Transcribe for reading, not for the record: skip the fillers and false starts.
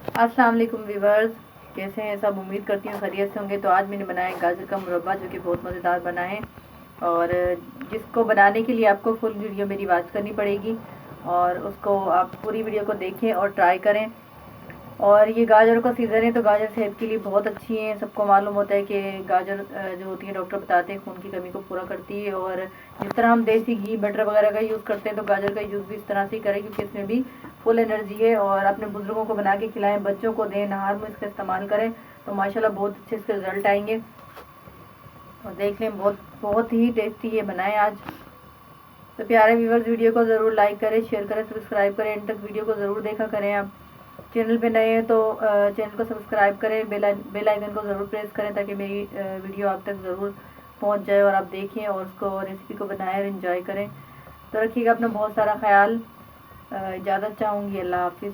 अस्सलाम वालेकुम व्यूवर्स, कैसे हैं सब। उम्मीद करती हूँ खैरियत से होंगे। तो आज मैंने बनाया गाजर का मुरब्बा, जो कि बहुत मज़ेदार बना है और जिसको बनाने के लिए आपको फुल वीडियो मेरी वॉच करनी पड़ेगी और उसको आप पूरी वीडियो को देखें और ट्राई करें। और ये गाजरों का सीज़न है तो गाजर सेहत के लिए बहुत अच्छी है। सबको मालूम होता है कि गाजर जो होती है, डॉक्टर बताते हैं, खून की कमी को पूरा करती है। और जिस तरह हम देसी घी बटर वगैरह का यूज़ करते हैं तो गाजर का यूज़ भी इस तरह से ही करें, क्योंकि इसमें भी फुल एनर्जी है। और अपने बुज़ुर्गों को बना के खिलाएं, बच्चों को दें, नहार में इसका इस्तेमाल करें तो माशाल्लाह बहुत अच्छे इसके रिज़ल्ट आएंगे। और देख लें, बहुत बहुत ही टेस्टी ये बनाएं आज। तो प्यारे व्यूवर्स, वीडियो को ज़रूर लाइक करें, शेयर करें, सब्सक्राइब करें। एंड तक वीडियो को ज़रूर देखा करें। आप चैनल पे नए हैं तो चैनल को सब्सक्राइब करें, बेल आइकन को ज़रूर प्रेस करें ताकि मेरी वीडियो आप तक ज़रूर पहुंच जाए और आप देखें और उसको रेसिपी को बनाएं और इन्जॉय करें। तो रखिएगा अपना बहुत सारा ख्याल। इजाज़त चाहूँगी। अल्लाह हाफिज़।